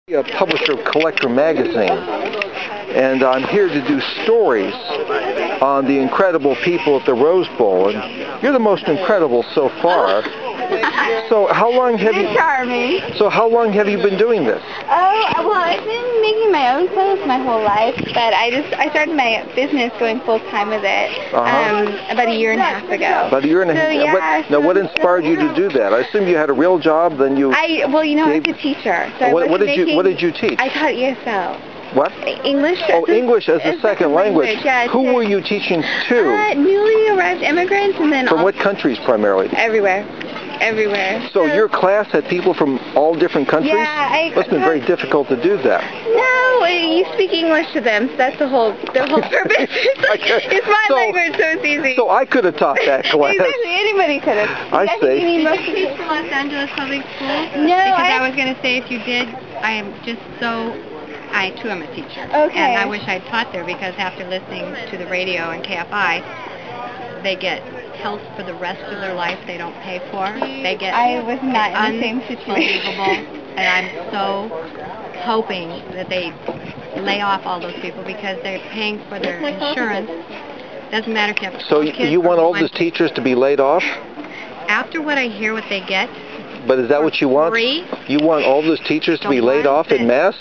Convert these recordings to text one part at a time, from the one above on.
A publisher of Collector Magazine, and I'm here to do stories on the incredible people at the Rose Bowl, and you're the most incredible so far. So how long have you? Charming. So how long have you been doing this? Oh, well, I've been making my own clothes my whole life, but I started my business going full time with it about a year and a half ago. About a year and a half. Yeah. What inspired you to do that? I assume you had a real job, then you. Well, you know, I was a teacher. So what did you teach? I taught ESL. What? English. English as a second language. Yeah, who were you teaching to? Newly arrived immigrants, and then from what countries primarily? Everywhere. So your class had people from all different countries? Yeah, Must have been very difficult to do that. No, you speak English to them, so that's the whole purpose. It's my language, so it's easy. So I could have taught that class. Exactly, anybody could have. I see. Did you teach for Los Angeles Public Schools? No, because I was going to say if you did, I am just so... I, too, am a teacher. Okay. And I wish I'd taught there because after listening to the radio and KFI, they get health for the rest of their life they don't pay for. They get I was not in the same situation. And I'm so hoping that they lay off all those people because they're paying for their insurance. Doesn't matter if you have So kids you want all those teachers to be laid off? After what I hear what they get. But is that what you want? Free? You want all those teachers to be laid off en masse?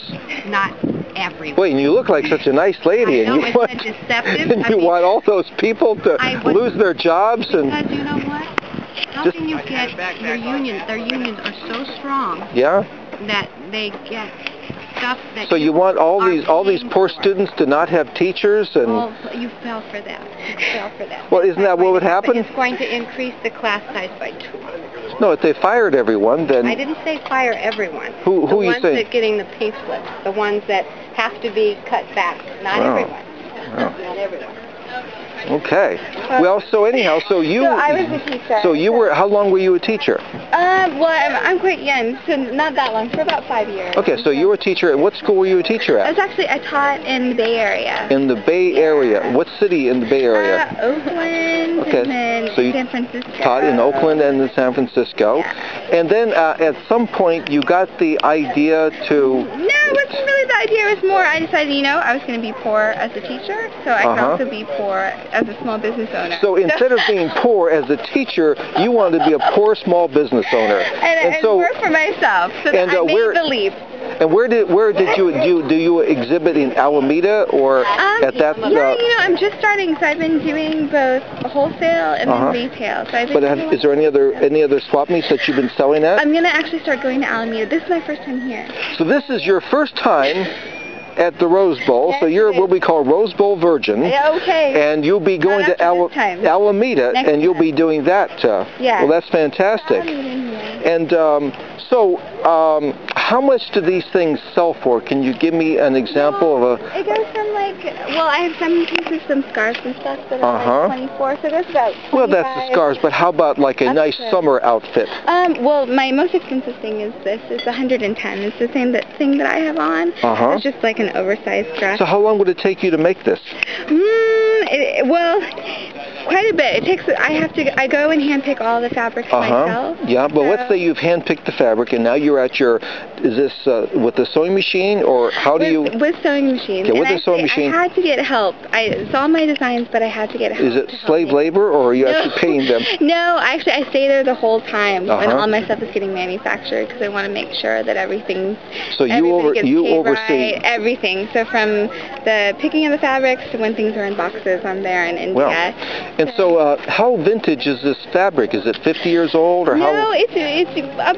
Not everyone. Wait, and you look like such a nice lady, I know, and you want deceptive. and you want all those people to lose their jobs and. Because you know what? How can you get your unions? Their unions are so strong. Yeah. That they get stuff that. So you want all these poor students to not have teachers and. Oh, you fell for that. You fell for that. Well, isn't that what would happen? It's going to increase the class size by 2. No, if they fired everyone, then... I didn't say fire everyone. Who are you saying? The ones that getting the pink slips. The ones that have to be cut back. Not everyone. Not everyone. Okay. Well, so anyhow, so you... So I was a teacher. So you were... How long were you a teacher? Well, I'm quite young, so not that long, for about 5 years. Okay, so you were a teacher. At what school were you a teacher at? I taught in the Bay Area. In the Bay Area. What city in the Bay Area? Oakland, okay. And then so you San Francisco. Taught in Oakland and in San Francisco. Yeah. And then at some point you got the idea to... No, it wasn't really the idea. It was more, I decided, I was going to be poor as a teacher, so I could also be poor as a small business owner. So instead of being poor as a teacher, you wanted to be a poor small business owner. And so work for myself. So and, I made the leap. And where did you exhibit in Alameda or at that? Yeah, I'm just starting, so I've been doing both wholesale and then retail. So I've been is there any other swap meets that you've been selling at? I'm gonna actually start going to Alameda. This is my first time here. So this is your first time at the Rose Bowl, so you're what we call Rose Bowl virgin. Yeah, okay. And you'll be going to Alameda, and you'll be doing that. Yeah. Well, that's fantastic. And so, how much do these things sell for? Can you give me an example of a... It goes from I have some pieces, some scarves and stuff that are like 24, so it goes about 25. Well, that's the scarves, but how about like a nice summer outfit? Well, my most expensive thing is this. It's 110. It's the same thing that I have on. It's just like an oversized dress. So how long would it take you to make this? Well, quite a bit. It takes. I go and handpick all the fabrics myself. Yeah, but let's say you've handpicked the fabric, and now you're at your. Is this with the sewing machine, or how do you? With sewing machine. Okay, with the sewing machine. I had to get help. It's all my designs, but I had to get help. Is it slave labor, or are you actually paying them? No, actually, I stay there the whole time when all my stuff is getting manufactured because I want to make sure that everything. So you oversee everything. So from the picking of the fabrics to when things are in boxes, I'm there in India. Well, and so how vintage is this fabric? Is it 50 years old, or how? No, it's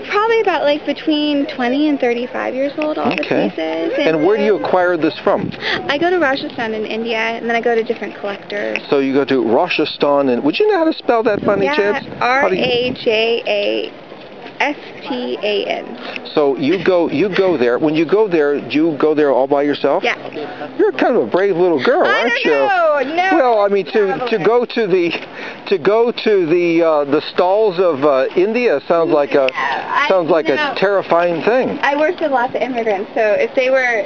probably about like between 20 and 35 years old. All the pieces. And where do you acquire this from? I go to Rajasthan in India, and then I go to different collectors. So you go to Rajasthan, and would you know how to spell that, by any chance? Rajasan. So you go there. When you go there, do you go there all by yourself? Yeah. You're kind of a brave little girl, aren't you? No. Well, I mean, to go to the stalls of India sounds like a terrifying thing. I worked with lots of immigrants, so if they were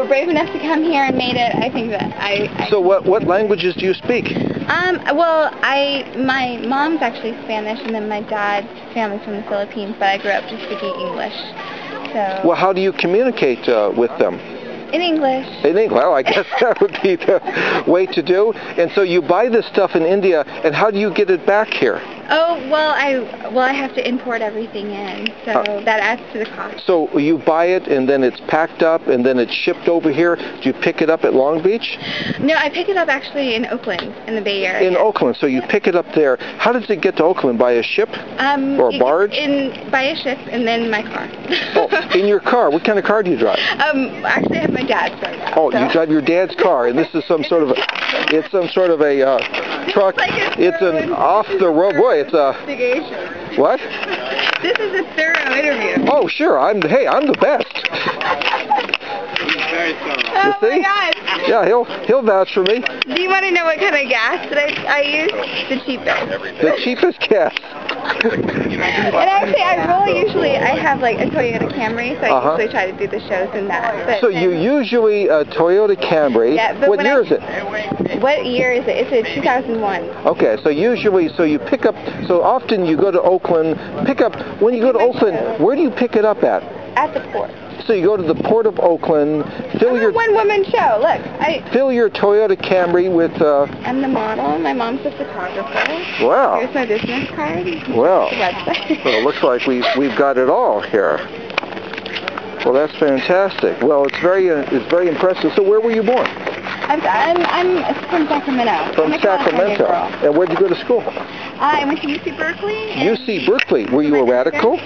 brave enough to come here and made it, I think that I So what languages do you speak? Well, my mom's actually Spanish, and then my dad's family's from the Philippines, but I grew up just speaking English. So. Well, how do you communicate with them? In English. In English. Well, I guess that would be the way to do. And so you buy this stuff in India, and how do you get it back here? Oh, well, I have to import everything in, so that adds to the cost. So you buy it, and then it's packed up, and then it's shipped over here. Do you pick it up at Long Beach? No, I pick it up actually in Oakland, in the Bay Area. In Oakland. So you pick it up there. How does it get to Oakland? By a ship? Or a barge? By a ship, and then my car. Oh, in your car. What kind of car do you drive? Actually, I have my dad's right now. Oh, so. You drive your dad's car, and this is some sort of a truck. It's an off-the-road. Boy, it's a... What? This is a thorough interview. Oh, sure. I'm the best. Oh my God. Yeah, he'll vouch for me. Do you want to know what kind of gas that I use? The cheapest. The cheapest gas. And actually, I have like a Toyota Camry, so I usually try to do the shows in that. But so you usually a Toyota Camry. Yeah, but what year is it? What year is it? It's a 2001. Okay, so usually, you pick up. So often you go to Oakland. When you go to Oakland, where do you pick it up at? At the port. So you go to the Port of Oakland, fill your one-woman show. Look, fill your Toyota Camry with. I'm the model. My mom's a photographer. Wow. Here's my business card. Well, the website. So it looks like we've got it all here. Well, that's fantastic. Well, it's very impressive. So where were you born? I'm from Sacramento. From Sacramento. And where did you go to school? I went to UC Berkeley. UC Berkeley. Were you a radical?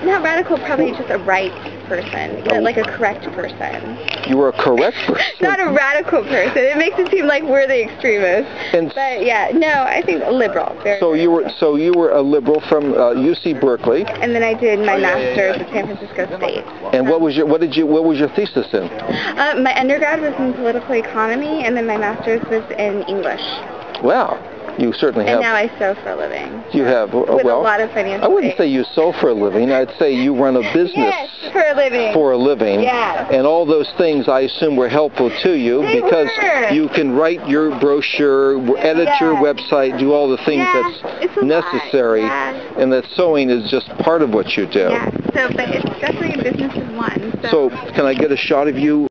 Not radical, probably just a right person, like a correct person. You were a correct person? Not a radical person. It makes it seem like we're the extremists. But yeah, no, I think liberal. So you were a liberal from UC Berkeley. And then I did my master's at San Francisco State. And what was your thesis in? My undergrad was in political economy, and then my master's was in English. Wow. You certainly have. And now I sew for a living. You have, with a lot of financial. I wouldn't say you sew for a living. I'd say you run a business. Yes, for a living. For a living. Yeah. And all those things I assume were helpful to you because you can write your brochure, edit your website, do all the things that's necessary, and that sewing is just part of what you do. Yeah. So, but it's definitely a business of one. So can I get a shot of you?